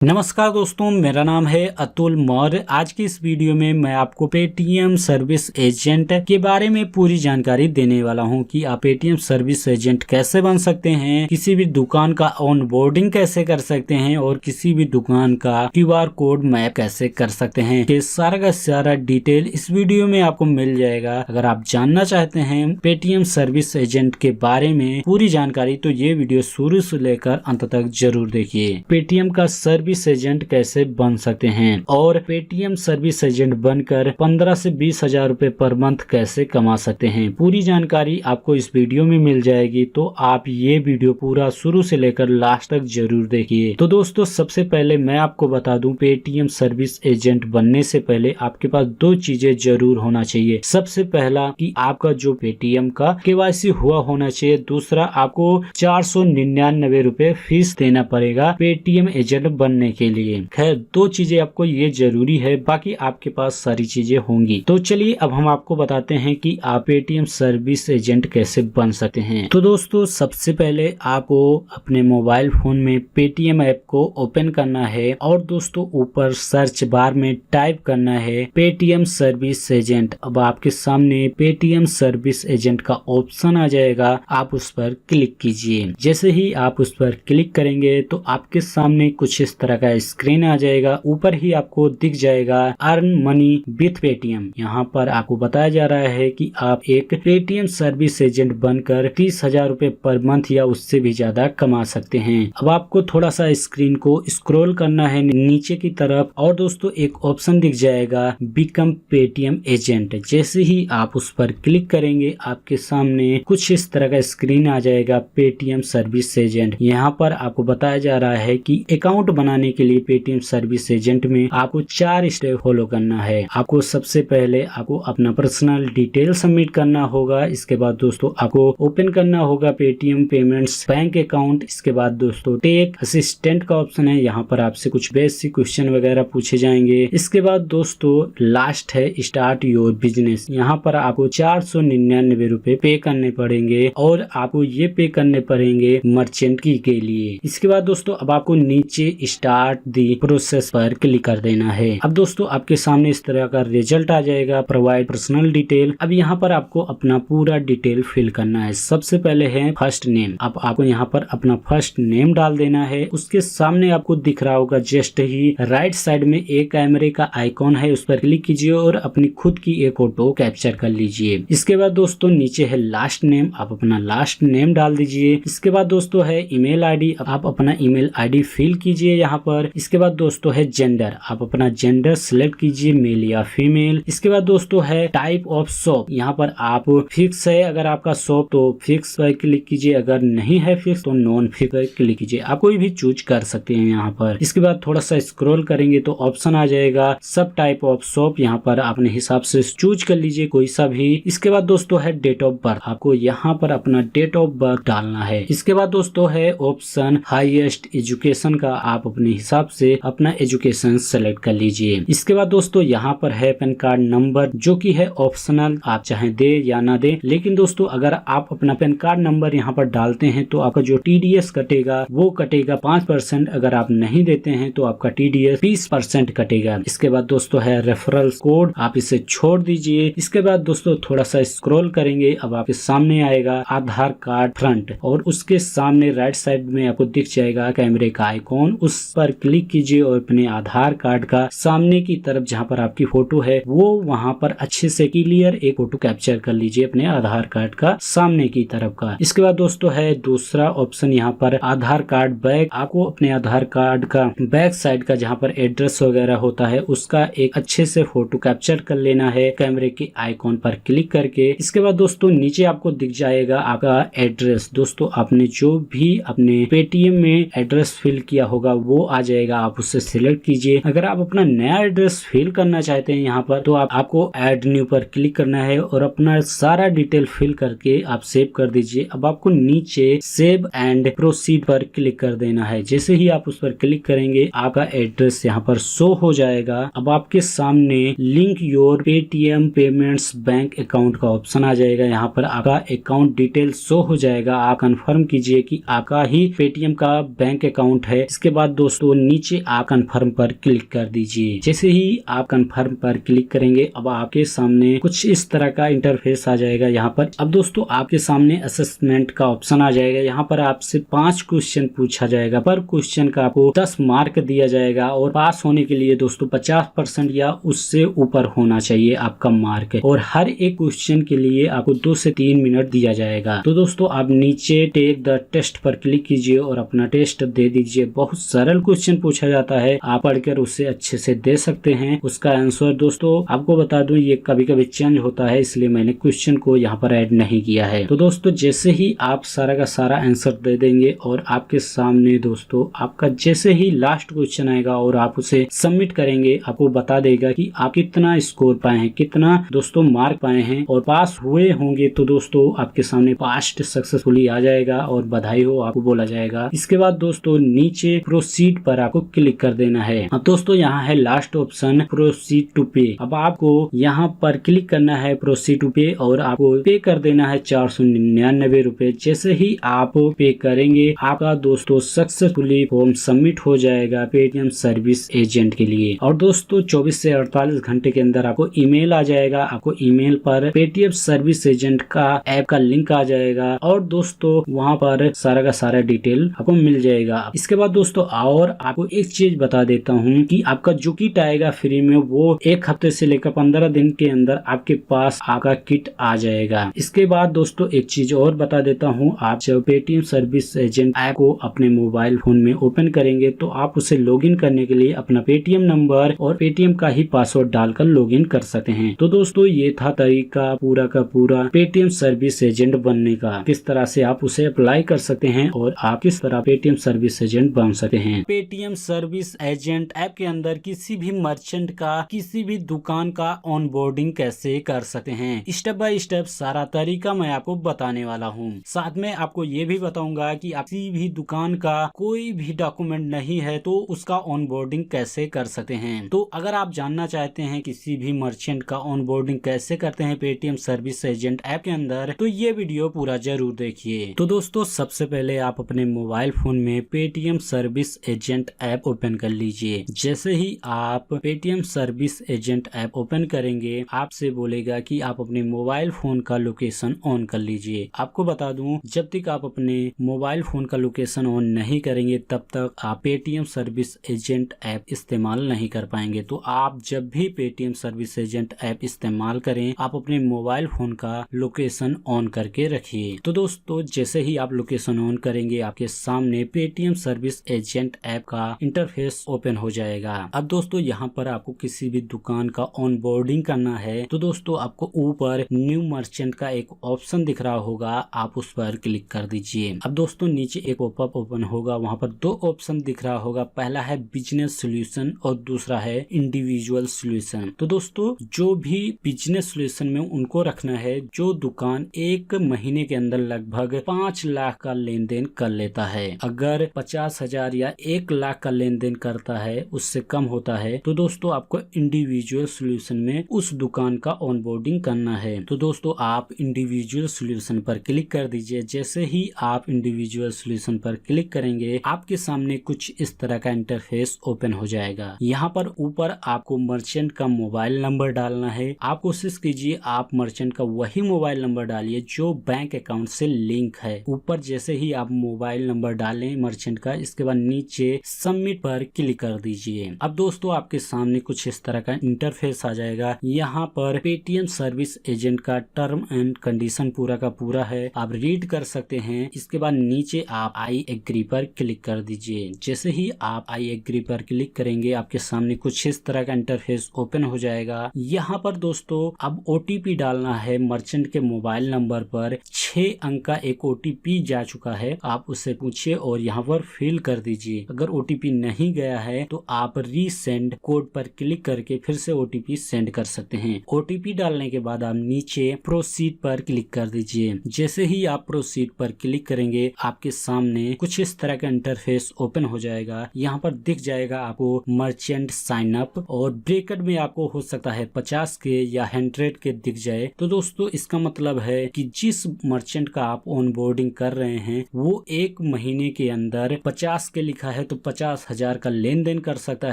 नमस्कार दोस्तों, मेरा नाम है अतुल मौर्य। आज की इस वीडियो में मैं आपको पेटीएम सर्विस एजेंट के बारे में पूरी जानकारी देने वाला हूं कि आप पेटीएम सर्विस एजेंट कैसे बन सकते हैं, किसी भी दुकान का ऑन बोर्डिंग कैसे कर सकते हैं और किसी भी दुकान का क्यूआर कोड मैप कैसे कर सकते हैं। ये सारा का सारा डिटेल इस वीडियो में आपको मिल जाएगा। अगर आप जानना चाहते हैं पेटीएम सर्विस एजेंट के बारे में पूरी जानकारी तो ये वीडियो शुरू से लेकर अंत तक जरूर देखिए। पेटीएम का सर्विस एजेंट कैसे बन सकते हैं और पेटीएम सर्विस एजेंट बनकर 15 से 20 हजार रूपए पर मंथ कैसे कमा सकते हैं, पूरी जानकारी आपको इस वीडियो में मिल जाएगी। तो आप ये वीडियो पूरा शुरू से लेकर लास्ट तक जरूर देखिए। तो दोस्तों, सबसे पहले मैं आपको बता दूं, पेटीएम सर्विस एजेंट बनने से पहले आपके पास दो चीजें जरूर होना चाहिए। सबसे पहला कि आपका जो पेटीएम का केवाईसी हुआ होना चाहिए। दूसरा, आपको 499 रूपए फीस देना पड़ेगा पेटीएम एजेंट बनने के लिए। खैर, दो चीजें आपको ये जरूरी है, बाकी आपके पास सारी चीजें होंगी। तो चलिए अब हम आपको बताते हैं कि आप पेटीएम सर्विस एजेंट कैसे बन सकते हैं। तो दोस्तों, सबसे पहले आपको अपने मोबाइल फोन में पेटीएम ऐप को ओपन करना है और दोस्तों ऊपर सर्च बार में टाइप करना है पेटीएम सर्विस एजेंट। अब आपके सामने पेटीएम सर्विस एजेंट का ऑप्शन आ जाएगा, आप उस पर क्लिक कीजिए। जैसे ही आप उस पर क्लिक करेंगे तो आपके सामने कुछ इस तरह का स्क्रीन आ जाएगा। ऊपर ही आपको दिख जाएगा अर्न मनी विथ पेटीएम। यहाँ पर आपको बताया जा रहा है कि आप एक पेटीएम सर्विस एजेंट बनकर 30,000 रूपए पर मंथ या उससे भी ज्यादा कमा सकते हैं। अब आपको थोड़ा सा स्क्रीन को स्क्रॉल करना है नीचे की तरफ और दोस्तों एक ऑप्शन दिख जाएगा बिकम पेटीएम एजेंट। जैसे ही आप उस पर क्लिक करेंगे आपके सामने कुछ इस तरह का स्क्रीन आ जाएगा पेटीएम सर्विस एजेंट। यहाँ पर आपको बताया जा रहा है कि अकाउंट बनाने के लिए पेटीएम सर्विस एजेंट में आपको 4 स्टेप फॉलो करना है। आपको सबसे पहले आपको अपना पर्सनल डिटेल सबमिट करना होगा। इसके बाद दोस्तों आपको ओपन करना होगा पेटीएम पेमेंट्स बैंक अकाउंट। इसके बाद दोस्तों टेक असिस्टेंट का ऑप्शन है, यहाँ पर आपसे कुछ बेसिक क्वेश्चन वगैरह पूछे जाएंगे। इसके बाद दोस्तों लास्ट है स्टार्ट योर बिजनेस। यहाँ पर आपको 499 रूपए पे करने पड़ेंगे और आपको ये पे करने पड़ेंगे मर्चेंट की के लिए। इसके बाद दोस्तों अब आपको नीचे स्टार्ट दी प्रोसेस पर क्लिक कर देना है। अब दोस्तों आपके सामने इस तरह का रिजल्ट आ जाएगा, प्रोवाइड पर्सनल डिटेल। अब यहाँ पर आपको अपना पूरा डिटेल फिल करना है। सबसे पहले है फर्स्ट नेम। अब आपको यहाँ पर अपना फर्स्ट नेम डाल देना है। उसके सामने आपको दिख रहा होगा जस्ट ही राइट साइड में एक कैमरे का आइकॉन है, उस पर क्लिक कीजिए और अपनी खुद की एक फोटो कैप्चर कर लीजिए। इसके बाद दोस्तों नीचे है लास्ट नेम, आप अपना लास्ट नेम डाल दीजिए। इसके बाद दोस्तों है ईमेल आईडी, आप अपना ईमेल आईडी फिल कीजिए यहाँ पर। इसके बाद दोस्तों है जेंडर, आप अपना जेंडर सिलेक्ट कीजिए, मेल या फीमेल। इसके बाद दोस्तों है टाइप ऑफ शॉप, यहाँ पर आप फिक्स है अगर आपका शॉप तो फिक्स पर क्लिक कीजिए, अगर नहीं है फिक्स तो नॉन फिक्स पर क्लिक कीजिए। आप कोई भी चूज कर सकते हैं यहाँ पर। इसके बाद थोड़ा सा स्क्रॉल करेंगे तो ऑप्शन आ जाएगा सब टाइप ऑफ शॉप, यहाँ पर अपने हिसाब से चूज कर लीजिए कोई सा भी। इसके बाद दोस्तों है डेट ऑफ बर्थ, आपको यहाँ पर अपना डेट ऑफ बर्थ डालना है। इसके बाद दोस्तों है ऑप्शन हाईएस्ट एजुकेशन का, आप अपने हिसाब से अपना एजुकेशन सेलेक्ट कर लीजिए। इसके बाद दोस्तों यहाँ पर है पैन कार्ड नंबर, जो कि है ऑप्शनल, आप चाहे दे या ना दे। लेकिन दोस्तों अगर आप अपना पैन कार्ड नंबर यहाँ पर डालते हैं तो आपका जो टीडीएस कटेगा वो कटेगा 5%। अगर आप नहीं देते हैं तो आपका टीडीएस 20% कटेगा। इसके बाद दोस्तों है रेफरल कोड, आप इसे छोड़ दीजिए। इसके बाद दोस्तों थोड़ा सा स्क्रॉल करेंगे, अब आपके सामने आएगा आधार कार्ड फ्रंट और उसके सामने राइट साइड में आपको दिख जाएगा कैमरे का आइकॉन, उस पर क्लिक कीजिए और अपने आधार कार्ड का सामने की तरफ जहां पर आपकी फोटो है वो वहां पर अच्छे से क्लियर एक फोटो कैप्चर कर लीजिए अपने आधार कार्ड का सामने की तरफ का। इसके बाद दोस्तों है दूसरा ऑप्शन यहाँ पर आधार कार्ड बैक, आपको अपने आधार कार्ड का बैक साइड का जहाँ पर एड्रेस वगैरह होता है उसका एक अच्छे से फोटो कैप्चर कर लेना है कैमरे के आइकॉन पर क्लिक करके। इसके बाद दोस्तों नीचे आपको दिख जाएगा आपका एड्रेस। दोस्तों आपने जो भी अपने पेटीएम में एड्रेस फिल किया होगा वो आ जाएगा, आप उससे सिलेक्ट कीजिए। अगर आप अपना नया एड्रेस फिल करना चाहते हैं यहाँ पर तो आपको ऐड न्यू पर क्लिक करना है और अपना सारा डिटेल फिल करके आप सेव कर दीजिए। अब आपको नीचे सेव एंड प्रोसीड पर क्लिक कर देना है। जैसे ही आप उस पर क्लिक करेंगे आपका एड्रेस यहाँ पर शो हो जाएगा। अब आपके सामने link your Paytm payments bank account का ऑप्शन आ जाएगा, यहाँ पर आपका अकाउंट डिटेल शो हो जाएगा। आप कंफर्म कीजिए कि आपका ही पेटीएम का बैंक अकाउंट है। इसके बाद दोस्तों दोस्तों नीचे आप कन्फर्म पर क्लिक कर दीजिए। जैसे ही आप कन्फर्म पर क्लिक करेंगे अब आपके सामने कुछ इस तरह का इंटरफेस आ जाएगा। यहाँ पर अब दोस्तों आपके सामने असेसमेंट का ऑप्शन आ जाएगा। यहाँ पर आपसे 5 क्वेश्चन पूछा जाएगा। पर क्वेश्चन का आपको 10 मार्क दिया जाएगा और पास होने के लिए दोस्तों 50% या उससे ऊपर होना चाहिए आपका मार्क, और हर एक क्वेश्चन के लिए आपको 2 से 3 मिनट दिया जाएगा। तो दोस्तों आप नीचे टेक द टेस्ट पर क्लिक कीजिए और अपना टेस्ट दे दीजिए। बहुत सरल क्वेश्चन पूछा जाता है, आप पढ़कर उसे अच्छे से दे सकते हैं। उसका आंसर दोस्तों आपको बता दूं ये कभी कभी चेंज होता है, इसलिए मैंने क्वेश्चन को यहाँ पर ऐड नहीं किया है। तो दोस्तों जैसे ही आप सारा का सारा आंसर दे देंगे और आपके सामने दोस्तों आपका जैसे ही लास्ट क्वेश्चन आएगा और आप उसे सबमिट करेंगे, आपको बता देगा कि आप कितना स्कोर पाए हैं, कितना दोस्तों मार्क पाए हैं, और पास हुए होंगे तो दोस्तों आपके सामने पास्ट सक्सेसफुली आ जाएगा और बधाई हो आपको बोला जाएगा। इसके बाद दोस्तों नीचे प्रोसीड पर आपको क्लिक कर देना है। अब दोस्तों यहाँ है लास्ट ऑप्शन प्रोसीड टू पे। अब आपको यहाँ पर क्लिक करना है प्रोसीड टू पे और आपको पे कर देना है 499 रुपए। जैसे ही आप पे करेंगे आपका दोस्तों सक्सेसफुली फॉर्म सबमिट हो जाएगा पेटीएम सर्विस एजेंट के लिए। और दोस्तों 24 से 48 घंटे के अंदर आपको ईमेल आ जाएगा। आपको ईमेल पर पेटीएम सर्विस एजेंट का ऐप का लिंक आ जाएगा और दोस्तों वहाँ पर सारा का सारा डिटेल आपको मिल जाएगा। इसके बाद दोस्तों और आपको एक चीज बता देता हूँ कि आपका जो किट आएगा फ्री में वो 1 हफ्ते से लेकर 15 दिन के अंदर आपके पास आपका किट आ जाएगा। इसके बाद दोस्तों एक चीज और बता देता हूँ, आप जब पेटीएम सर्विस एजेंट ऐप को अपने मोबाइल फोन में ओपन करेंगे तो आप उसे लॉगिन करने के लिए अपना पेटीएम नंबर और पेटीएम का ही पासवर्ड डालकर लॉगिन कर सकते हैं। तो दोस्तों ये था तरीका पूरा का पूरा पेटीएम सर्विस एजेंट बनने का, किस तरह से आप उसे अप्लाई कर सकते हैं और आप किस तरह पेटीएम सर्विस एजेंट बन सकते हैं। पेटीएम सर्विस एजेंट ऐप के अंदर किसी भी मर्चेंट का किसी भी दुकान का ऑनबोर्डिंग कैसे कर सकते हैं, स्टेप बाय स्टेप सारा तरीका मैं आपको बताने वाला हूँ। साथ में आपको ये भी बताऊंगा कि आप किसी भी दुकान का कोई भी डॉक्यूमेंट नहीं है तो उसका ऑनबोर्डिंग कैसे कर सकते हैं। तो अगर आप जानना चाहते हैं किसी भी मर्चेंट का ऑनबोर्डिंग कैसे करते हैं पेटीएम सर्विस एजेंट ऐप के अंदर, तो ये वीडियो पूरा जरूर देखिए। तो दोस्तों सबसे पहले आप अपने मोबाइल फोन में Paytm service agent app open कर लीजिए। जैसे ही आप Paytm service agent app open करेंगे आपसे बोलेगा कि आप अपने मोबाइल फोन का लोकेशन ऑन कर लीजिए। आपको बता दूं जब तक आप अपने मोबाइल फोन का लोकेशन ऑन नहीं करेंगे तब तक आप पेटीएम सर्विस एजेंट ऐप इस्तेमाल नहीं कर पाएंगे। तो आप जब भी पेटीएम सर्विस एजेंट ऐप इस्तेमाल करें आप अपने मोबाइल फोन का लोकेशन ऑन करके रखिए। तो दोस्तों जैसे ही आप लोकेशन ऑन करेंगे आपके सामने पेटीएम सर्विस एजेंट ऐप का इंटरफेस ओपन हो जाएगा। अब दोस्तों यहाँ पर आपको किसी भी दुकान का ऑनबोर्डिंग करना है तो दोस्तों आपको ऊपर न्यू मर्चेंट का एक ऑप्शन दिख रहा होगा, आप उस पर क्लिक कर दीजिए। अब दोस्तों नीचे एक पॉपअप ओपन होगा, वहाँ पर 2 ऑप्शन दिख रहा होगा, पहला है बिजनेस सोल्यूशन और दूसरा है इंडिविजुअल सोल्यूशन। तो दोस्तों जो भी बिजनेस सोल्यूशन में उनको रखना है जो दुकान 1 महीने के अंदर लगभग 5 लाख का लेन देन कर लेता है। अगर 50,000 या 1 लाख का लेन देन करता है उससे कम होता है तो दोस्तों आपको इंडिविजुअल सोल्यूशन में उस दुकान का ऑनबोर्डिंग करना है। तो दोस्तों आप इंडिविजुअल सोल्यूशन पर क्लिक कर दीजिए। जैसे ही आप इंडिविजुअल सोल्यूशन पर क्लिक करेंगे आपके सामने कुछ इस तरह का इंटरफेस ओपन हो जाएगा। यहाँ पर ऊपर आपको मर्चेंट का मोबाइल नंबर डालना है। आप कोशिश कीजिए आप मर्चेंट का वही मोबाइल नंबर डालिए जो बैंक अकाउंट से लिंक है। ऊपर जैसे ही आप मोबाइल नंबर डालें मर्चेंट का, इसके बाद नीचे सबमिट पर क्लिक कर दीजिए। अब दोस्तों आपके सामने कुछ इस तरह का इंटरफेस आ जाएगा। यहाँ पर पेटीएम सर्विस एजेंट का टर्म एंड कंडीशन पूरा का पूरा है, आप रीड कर सकते हैं। इसके बाद नीचे आप आई एग्री पर क्लिक कर दीजिए। जैसे ही आप आई एग्री पर क्लिक करेंगे आपके सामने कुछ इस तरह का इंटरफेस ओपन हो जाएगा। यहाँ पर दोस्तों अब ओटीपी डालना है। मर्चेंट के मोबाइल नंबर पर 6 अंक का एक ओटीपी जा चुका है, आप उससे पूछिए और यहाँ पर फिल कर दीजिए। अगर ओटीपी नहीं गया है तो आप रीसेंड कोड पर क्लिक करके फिर से ओटीपी सेंड कर सकते हैं। ओटीपी डालने के बाद आप नीचे प्रोसीड पर क्लिक कर दीजिए। जैसे ही आप प्रोसीड पर क्लिक करेंगे आपके सामने कुछ इस तरह का इंटरफेस ओपन हो जाएगा। यहाँ पर दिख जाएगा आपको मर्चेंट साइन अप और ब्रैकेट में आपको हो सकता है 50 के या 100 के दिख जाए। तो दोस्तों इसका मतलब है कि जिस मर्चेंट का आप ऑनबोर्डिंग कर रहे हैं वो 1 महीने के अंदर 50 के लिखा है है तो 50,000 का लेन देन कर सकता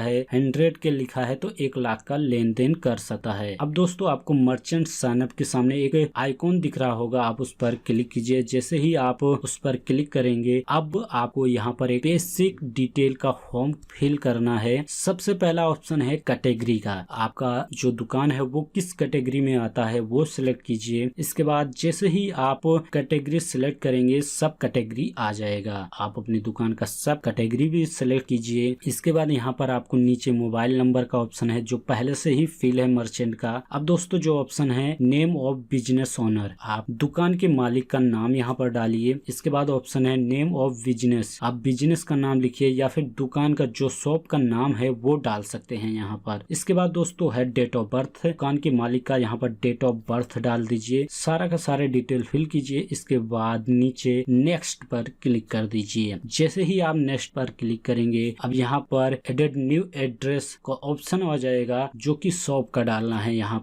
है, 100 के लिखा है तो 1 लाख का लेन देन कर सकता है। अब दोस्तों आपको मर्चेंट साइन अप के सामने एक आइकॉन दिख रहा होगा, आप उस पर क्लिक कीजिए। जैसे ही आप उस पर क्लिक करेंगे अब आपको यहाँ पर एक बेसिक डिटेल का फॉर्म फिल करना है। सबसे पहला ऑप्शन है कैटेगरी का, आपका जो दुकान है वो किस कैटेगरी में आता है वो सिलेक्ट कीजिए। इसके बाद जैसे ही आप कैटेगरी सिलेक्ट करेंगे सब कैटेगरी आ जाएगा, आप अपनी दुकान का सब कैटेगरी भी सिलेक्ट कीजिए। इसके बाद यहाँ पर आपको नीचे मोबाइल नंबर का ऑप्शन है जो पहले से ही फिल है मर्चेंट का। अब दोस्तों जो ऑप्शन है नेम ऑफ बिजनेस ओनर, आप दुकान के मालिक का नाम यहाँ पर डालिए। इसके बाद ऑप्शन है नेम ऑफ बिजनेस, आप बिजनेस का नाम लिखिए या फिर दुकान का जो शॉप का नाम है वो डाल सकते हैं यहाँ पर। इसके बाद दोस्तों है डेट ऑफ बर्थ, दुकान के मालिक का यहाँ पर डेट ऑफ बर्थ डाल दीजिए, सारा का सारे डिटेल फिल कीजिए। इसके बाद नीचे नेक्स्ट पर क्लिक कर दीजिए। जैसे ही आप नेक्स्ट पर क्लिक करेंगे अब यहाँ पर एडेड न्यू एड्रेस का ऑप्शन आ जाएगा जो कि शॉप का डालना है। यहाँ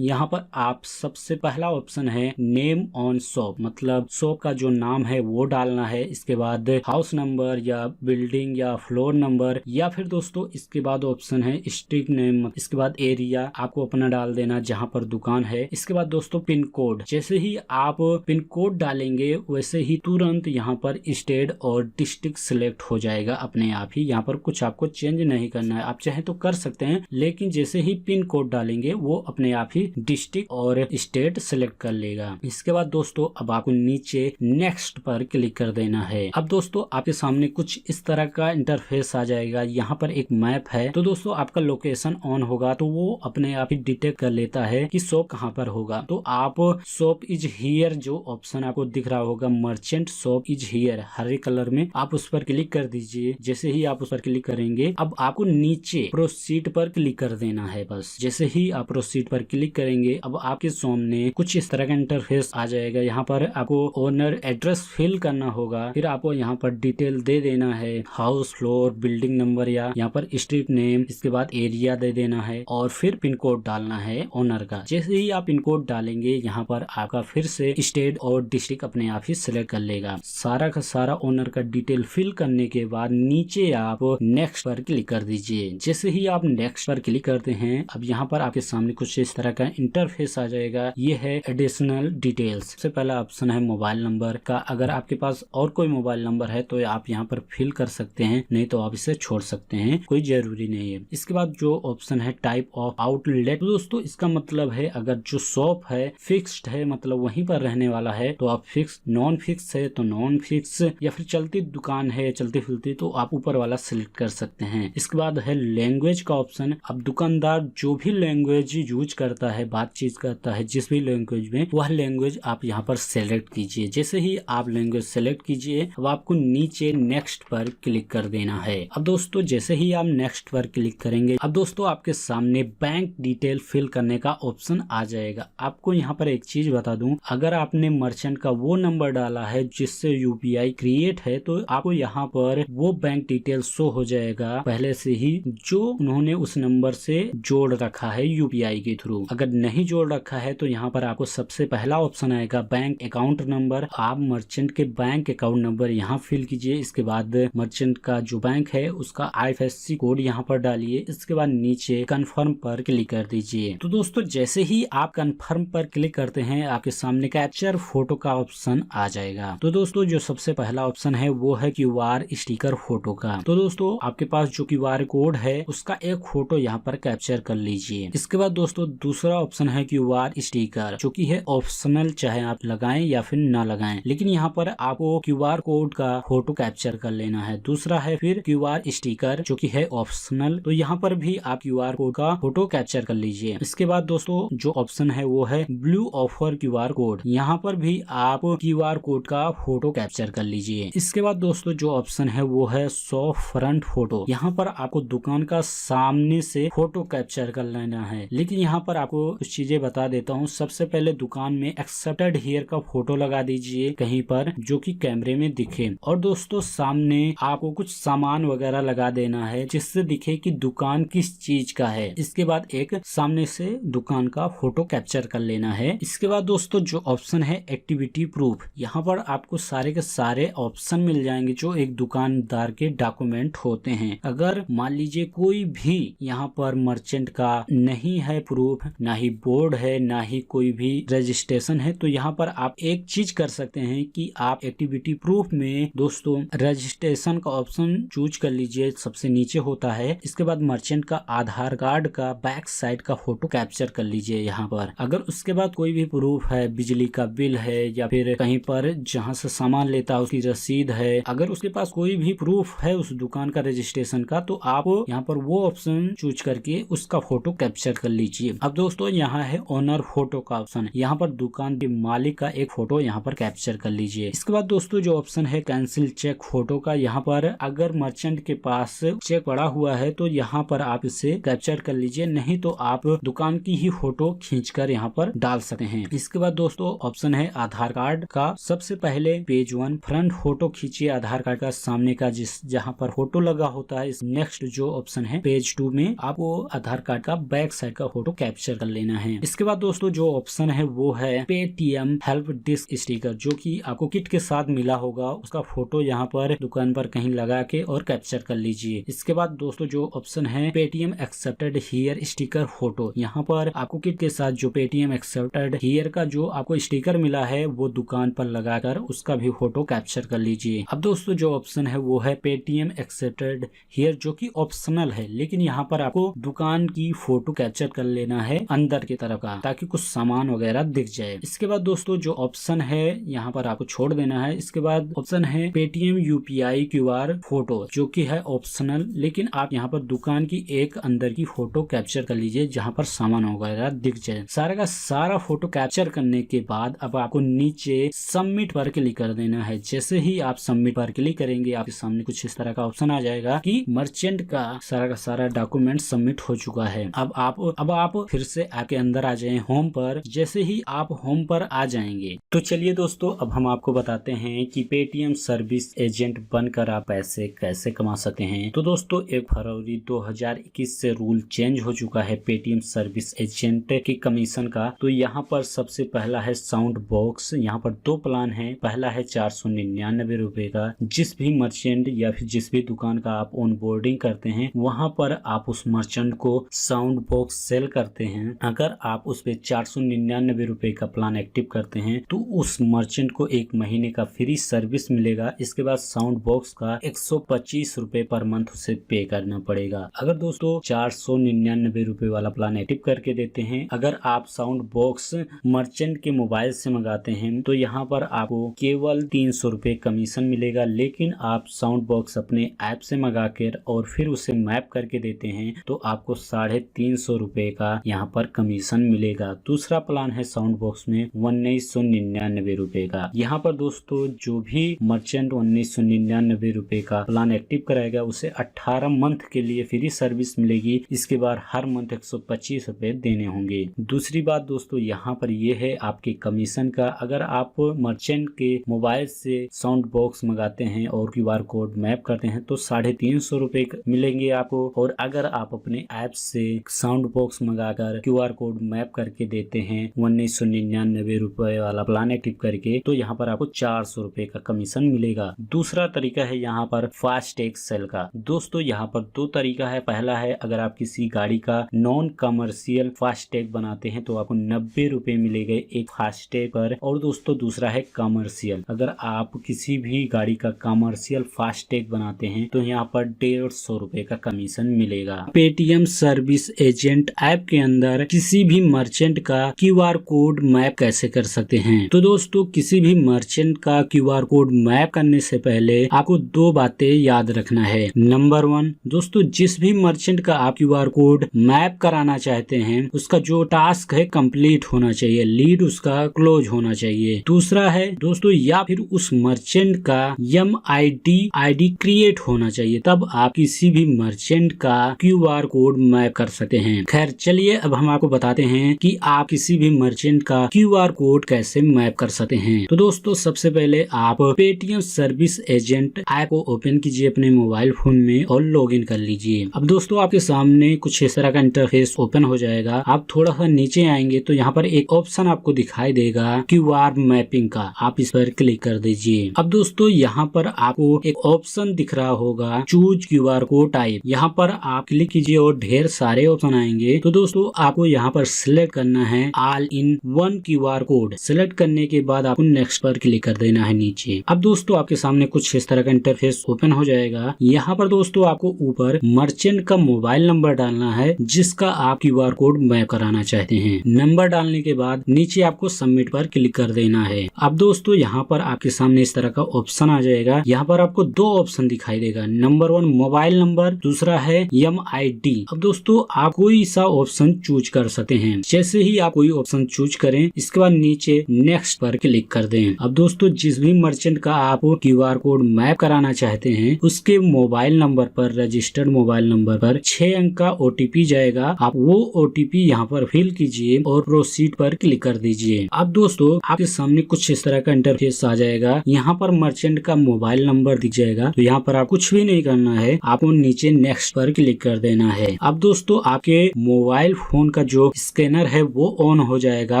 पर आप सबसे पहला ऑप्शन है नेम ऑन शॉप, मतलब शॉप का जो नाम है वो डालना है। इसके बाद हाउस नंबर या बिल्डिंग या फ्लोर नंबर, या फिर दोस्तों इसके बाद ऑप्शन है स्ट्रीट नेम। इसके बाद एरिया आपको अपना डाल देना जहाँ पर दुकान है। इसके बाद दोस्तों पिन कोड, जैसे ही आप पिन कोड डालेंगे वैसे ही तुरंत यहाँ पर स्टेट और डिस्ट्रिक्ट सिलेक्ट हो जाएगा अपने आप ही। यहाँ पर कुछ आपको चेंज नहीं करना है, आप चाहे तो कर सकते हैं, लेकिन जैसे ही पिन कोड डालेंगे वो अपने आप ही डिस्ट्रिक्ट और स्टेट सिलेक्ट कर लेगा। इसके बाद दोस्तों अब आपको नीचे नेक्स्ट पर क्लिक कर देना है। अब दोस्तों आपके सामने कुछ इस तरह का इंटरफेस आ जाएगा। यहाँ पर एक मैप है, तो दोस्तों आपका लोकेशन ऑन होगा तो वो अपने आप ही डिटेक्ट कर लेता है कि शॉप कहाँ पर होगा। तो आप शॉप इज हियर जो ऑप्शन आपको दिख रहा होगा merchant shop is here Hare colour में, आप उस पर क्लिक कर दीजिए। जैसे ही आप उस पर क्लिक करेंगे अब आपको नीचे प्रोसीड पर क्लिक कर देना है बस। जैसे ही आप प्रोसीड पर क्लिक करेंगे अब आपके सामने कुछ इस तरह का इंटरफेस आ जाएगा। यहाँ पर आपको ओनर एड्रेस फिल करना होगा, फिर आपको यहाँ पर डिटेल दे देना है, हाउस फ्लोर बिल्डिंग नंबर या यहाँ पर स्ट्रीट नेम, इसके बाद एरिया दे देना है और फिर पिन कोड डालना है ओनर का। जैसे ही आप पिन कोड डालेंगे यहाँ पर आपका फिर से स्टेट और डिस्ट्रिक्ट अपने आप ही सिलेक्ट कर लेगा। सारा का सारा ओनर का डिटेल फिल करने के बाद नीचे आप नेक्स्ट पर क्लिक कर दीजिए। जैसे ही आप नेक्स्ट पर क्लिक करते हैं अब यहाँ पर आपके सामने कुछ इस तरह का इंटरफेस आ जाएगा। ये है एडिशनल डिटेल्स। सबसे पहला ऑप्शन है मोबाइल नंबर का, अगर आपके पास और कोई मोबाइल नंबर है तो आप यहाँ पर फिल कर सकते हैं, नहीं तो आप इसे छोड़ सकते हैं, कोई जरूरी नहीं है। इसके बाद जो ऑप्शन है टाइप ऑफ आउटलेट, तो दोस्तों इसका मतलब है अगर जो शॉप है फिक्स्ड है मतलब वहीं पर रहने वाला है तो आप फिक्स, नॉन फिक्स है तो नॉन फिक्स, या फिर चलती दुकान है चलती फिरती तो आप ऊपर वाला सिलेक्ट कर सकते हैं। इसके बाद है लैंग्वेज का ऑप्शन। अब दुकानदार जो भी लैंग्वेज यूज करता है, बातचीत करता है जिस भी लैंग्वेज में, वह लैंग्वेज आप यहाँ पर सेलेक्ट कीजिए। जैसे ही आप लैंग्वेज सेलेक्ट कीजिए अब आपको नीचे नेक्स्ट पर क्लिक कर देना है। अब दोस्तों जैसे ही आप नेक्स्ट पर क्लिक करेंगे अब दोस्तों आपके सामने बैंक डिटेल फिल करने का ऑप्शन आ जाएगा। आपको यहाँ पर एक चीज बता दूं, अगर आपने मर्चेंट का वो नंबर डाला है जिससे यूपीआई क्रिएट है तो आपको यहाँ पर वो बैंक डिटेल शो हो जाएगा पहले से ही जो उन्होंने उस नंबर से जोड़ रखा है यूपीआई के थ्रू। अगर नहीं जोड़ रखा है तो यहाँ पर आपको सबसे पहला ऑप्शन आएगा बैंक अकाउंट नंबर। आप मर्चेंट के बैंक अकाउंट नंबर यहाँ फिल कीजिए। इसके बाद मर्चेंट का जो बैंक है उसका IFSC कोड यहाँ पर डालिए। इसके बाद नीचे कंफर्म पर क्लिक कर दीजिए। तो दोस्तों जैसे ही आप कंफर्म पर क्लिक करते हैं आपके सामने कैप्चर फोटो का ऑप्शन आ जाएगा। तो दोस्तों जो सबसे पहला ऑप्शन है वो है QR स्टिकर फोटो का। तो दोस्तों आपके पास जो QR कोड है उसका एक फोटो यहाँ पर कैप्चर कर लीजिए। इसके बाद दोस्तों दूसरा ऑप्शन है QR स्टिकर, जो कि है ऑप्शनल, चाहे आप लगाएं या फिर ना लगाएं, लेकिन यहाँ पर आपको QR कोड का फोटो कैप्चर कर लेना है। दूसरा है फिर QR स्टिकर जो कि है ऑप्शनल, तो यहाँ पर भी आप QR कोड का फोटो कैप्चर कर लीजिए। इसके बाद दोस्तों जो ऑप्शन है वो है ब्लू ऑफर QR कोड, यहाँ पर भी आप QR कोड का फोटो कैप्चर कर लीजिए। इसके बाद दोस्तों जो ऑप्शन है वो है शो फ्रंट फोटो, यहाँ पर आपको दुकान का सामने से फोटो कैप्चर कर लेना है। लेकिन यहाँ पर आपको कुछ चीजें बता देता हूँ। सबसे पहले दुकान में एक्सेप्टेड हियर का फोटो लगा दीजिए कहीं पर जो कि कैमरे में दिखे, और दोस्तों सामने आपको कुछ सामान वगैरह लगा देना है जिससे दिखे कि दुकान किस चीज का है। इसके बाद एक सामने से दुकान का फोटो कैप्चर कर लेना है। इसके बाद दोस्तों जो ऑप्शन है एक्टिविटी प्रूफ, यहाँ पर आपको सारे के सारे ऑप्शन मिल जाएंगे जो एक दुकानदार के डॉक्यूमेंट होते हैं। अगर मान लीजिए कोई भी यहाँ पर मर्चेंट का नहीं है प्रूफ, ना ही बोर्ड है, ना ही कोई भी रजिस्ट्रेशन है, तो यहाँ पर आप एक चीज कर सकते हैं कि आप एक्टिविटी प्रूफ में दोस्तों रजिस्ट्रेशन का ऑप्शन चूज कर लीजिए, सबसे नीचे होता है। इसके बाद मर्चेंट का आधार कार्ड का बैक साइड का फोटो कैप्चर कर लीजिए यहाँ पर। अगर उसके बाद कोई भी प्रूफ है, बिजली का बिल है या फिर कहीं पर जहाँ से सामान लेता है उसकी रसीद है, अगर उसके पास कोई भी प्रूफ है उस दुकान का रजिस्ट्रेशन का, तो आप यहाँ पर वो ऑप्शन चूज करके उसका फोटो कैप्चर कर लीजिए। अब दोस्तों यहाँ है ओनर फोटो का ऑप्शन, यहाँ पर दुकान के मालिक का एक फोटो यहाँ पर कैप्चर कर लीजिए। इसके बाद दोस्तों जो ऑप्शन है कैंसिल चेक फोटो का, यहाँ पर अगर मर्चेंट के पास चेक पड़ा हुआ है तो यहाँ पर आप इसे कैप्चर कर लीजिए, नहीं तो आप दुकान की ही फोटो खींचकर यहाँ पर डाल सकते हैं। इसके बाद दोस्तों ऑप्शन है आधार कार्ड का। सबसे पहले पेज 1 फ्रंट फोटो खींचिए आधार कार्ड का सामने का, जिस जहाँ पर फोटो लगा होता है। नेक्स्ट जो ऑप्शन है पेज 2 में आपको आधार कार्ड का बैक साइड का फोटो कैप्चर कर लेना है। इसके बाद दोस्तों जो ऑप्शन है वो है पेटीएम हेल्प डिस्क स्टिकर, जो कि आपको किट के साथ मिला होगा, उसका फोटो यहाँ पर दुकान पर कहीं लगा के और कैप्चर कर लीजिए। इसके बाद दोस्तों जो ऑप्शन है Paytm accepted here sticker photo, यहाँ पर आपको किट के साथ जो पेटीएम एक्सेप्टेड हियर का जो आपको स्टिकर मिला है वो दुकान पर लगाकर उसका भी फोटो कैप्चर कर लीजिए। अब दोस्तों जो ऑप्शन है वो है पेटीएम एक्सेप्टेड हियर, जो कि ऑप्शनल है, लेकिन यहाँ पर आपको दुकान की फोटो कैप्चर कर लेना है अंदर की तरफ का, ताकि कुछ सामान वगैरह दिख जाए। इसके बाद दोस्तों जो ऑप्शन है यहाँ पर आपको छोड़ देना है। इसके बाद ऑप्शन है पेटीएम यूपीआई क्यूआर फोटो, जो कि है ऑप्शनल, लेकिन आप यहाँ पर दुकान की एक अंदर की फोटो कैप्चर कर लीजिए जहाँ पर सामान वगैरह दिख जाए। सारा का सारा फोटो कैप्चर करने के बाद अब आपको नीचे सबमिट पर क्लिक कर देना है। जैसे ही आप सबमिट पर क्लिक करेंगे आपके सामने कुछ इस तरह का ऑप्शन आ जाएगा कि मर्चेंट का सारा डॉक्यूमेंट सबमिट हो चुका है। अब आप फिर से आपके अंदर आ जाए होम पर। जैसे ही आप होम पर आ जाएंगे तो चलिए दोस्तों अब हम आपको बताते हैं कि पेटीएम सर्विस एजेंट बनकर आप पैसे कैसे कमा सकते हैं। तो दोस्तों 1 फरवरी 2021 से रूल चेंज हो चुका है पेटीएम सर्विस एजेंट के कमीशन का। तो यहाँ पर सबसे पहला है साउंड बॉक्स। यहाँ पर 2 प्लान है। पहला है 499 रुपए का। जिस भी मर्चेंट या फिर जिस भी दुकान का आप ऑन बोर्डिंग करते हैं वहां पर आप उस मर्चेंट को साउंड बॉक्स सेल करते हैं। अगर आप उस पे 499 रुपए का प्लान एक्टिव करते हैं तो उस मर्चेंट को 1 महीने का फ्री सर्विस मिलेगा। इसके बाद साउंड बॉक्स का 125 रुपए पर मंथ उसे पे करना पड़ेगा। अगर दोस्तों 499 रुपए वाला प्लान एक्टिव करके देते हैं, अगर आप साउंड बॉक्स मर्चेंट के मोबाइल से मंगाते हैं तो यहाँ पर आपको केवल 300 रुपए कमीशन मिलेगा। लेकिन आप साउंड बॉक्स अपने ऐप से मंगा कर और फिर उसे मैप करके देते हैं तो आपको 350 रुपए का यहाँ पर कमीशन मिलेगा। दूसरा प्लान है साउंड बॉक्स में 1999 रुपए का। यहाँ पर दोस्तों जो भी मर्चेंट 1999 रुपए का प्लान एक्टिव कराएगा उसे 18 मंथ के लिए फ्री सर्विस मिलेगी। इसके बाद हर मंथ 125 रुपए देने होंगे। दूसरी बात दोस्तों यहाँ पर ये है आपके कमीशन का। अगर आप मर्चेंट के मोबाइल से साउंड बॉक्स मंगाते हैं और क्यूआर कोड मैप करते हैं तो 350 रुपए मिलेंगे आपको। और अगर आप अपने ऐप से साउंड बॉक्स मंगाकर क्यूआर कोड मैप करके देते हैं 1999 रुपए वाला प्लान एक्टिव करके तो यहाँ पर आपको 400 रुपए का कमीशन मिलेगा। दूसरा तरीका है यहाँ पर फास्टैग सेल का। दोस्तों यहाँ पर 2 तरीका है। पहला है अगर आप किसी गाड़ी का नॉन कमर्शियल फास्टैग बनाते हैं तो आपको 90 रुपए मिलेगा एक फास्टैग पर। और दोस्तों दूसरा है कमर्शियल। अगर आप किसी भी गाड़ी का कमर्शियल फास्टैग बनाते हैं तो यहाँ पर 150 रुपए का कमीशन मिलेगा। पेटीएम सर्विस एजेंट ऐप के अंदर किसी भी मर्चेंट का क्यूआर कोड मैप कैसे कर सकते हैं। तो दोस्तों किसी भी मर्चेंट का क्यूआर कोड मैप करने से पहले आपको 2 बातें याद रखना है। नंबर 1 दोस्तों जिस भी मर्चेंट का आप क्यूआर कोड मैप कराना चाहते हैं उसका जो टास्क है कंप्लीट होना चाहिए, लीड उसका क्लोज होना चाहिए। दूसरा है दोस्तों या फिर उस मर्चेंट का MID क्रिएट होना चाहिए, तब आप किसी भी मर्चेंट का क्यूआर कोड मैप कर सकते हैं। खैर चलिए अब हम आपको बताते हैं कि आप किसी भी मर्चेंट का क्यूआर कोड कैसे मैप कर सकते हैं। तो दोस्तों सबसे पहले आप पेटीएम सर्विस एजेंट ऐप को ओपन कीजिए अपने मोबाइल फोन में और लॉगिन कर लीजिए। अब दोस्तों आपके सामने कुछ इस तरह का इंटरफेस ओपन हो जाएगा। आप थोड़ा सा नीचे आएंगे तो यहाँ पर एक ऑप्शन आपको दिखाई देगा क्यूआर मैपिंग का, आप इस पर क्लिक कर दीजिए। अब दोस्तों यहाँ पर आपको एक ऑप्शन ऑप्शन दिख रहा होगा चूज QR कोड टाइप। यहाँ पर आप क्लिक कीजिए और ढेर सारे ऑप्शन आएंगे। तो दोस्तों आपको यहाँ पर सिलेक्ट करना है all in one QR code. Select करने के बाद आपको नेक्स्ट पर क्लिक कर देना है नीचे। अब दोस्तों आपके सामने कुछ इस तरह का इंटरफेस ओपन हो जाएगा। यहाँ पर दोस्तों आपको ऊपर मर्चेंट का मोबाइल नंबर डालना है जिसका आप QR कोड मैप कराना चाहते हैं। नंबर डालने के बाद नीचे आपको सबमिट पर क्लिक कर देना है। अब दोस्तों यहाँ पर आपके सामने इस तरह का ऑप्शन आ जाएगा। यहाँ पर आपको दो ऑप्शन दिखाई देगा, नंबर 1 मोबाइल नंबर, दूसरा है MID। अब दोस्तों आप कोई सा ऑप्शन चूज कर सकते हैं। जैसे ही आप कोई ऑप्शन चूज करें इसके बाद नीचे नेक्स्ट पर क्लिक कर दें। अब दोस्तों जिस भी मर्चेंट का आप QR कोड मैप कराना चाहते हैं उसके मोबाइल नंबर पर, रजिस्टर्ड मोबाइल नंबर पर 6 अंक का OTP जाएगा। आप वो OTP यहाँ पर फिल कीजिए और प्रोसीड पर क्लिक कर दीजिए। अब दोस्तों आपके सामने कुछ इस तरह का इंटरफेस आ जाएगा। यहाँ पर मर्चेंट का मोबाइल नंबर दिख जाएगा। तो यहाँ पर आप कुछ भी नहीं करना है, आपको नीचे नेक्स्ट पर क्लिक कर देना है। अब दोस्तों आपके मोबाइल फोन का जो स्कैनर है वो ऑन हो जाएगा।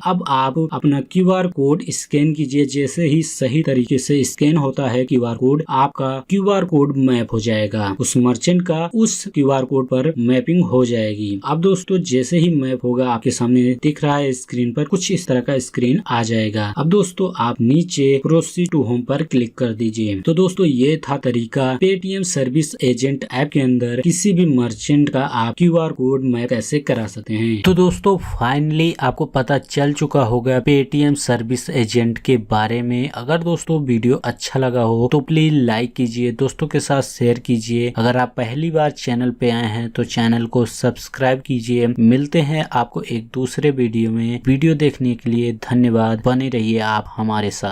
अब आप अपना QR कोड स्कैन कीजिए। जैसे ही सही तरीके से स्कैन होता है QR कोड, आपका QR कोड मैप हो जाएगा। उस मर्चेंट का उस QR कोड पर मैपिंग हो जाएगी। अब दोस्तों जैसे ही मैप होगा आपके सामने दिख रहा है स्क्रीन पर कुछ इस तरह का स्क्रीन आ जाएगा। अब दोस्तों आप नीचे प्रोसीड टू होम पर क्लिक कर दीजिए। तो दोस्तों ये था तरीका पेटीएम सर्विस एजेंट ऐप के अंदर किसी भी मर्चेंट का आप QR कोड मैप कैसे करा सकते हैं। तो दोस्तों फाइनली आपको पता चल चुका होगा पेटीएम सर्विस एजेंट के बारे में। अगर दोस्तों वीडियो अच्छा लगा हो तो प्लीज लाइक कीजिए, दोस्तों के साथ शेयर कीजिए। अगर आप पहली बार चैनल पे आए हैं तो चैनल को सब्सक्राइब कीजिए। मिलते हैं आपको एक दूसरे वीडियो में। वीडियो देखने के लिए धन्यवाद। बने रहिए आप हमारे साथ।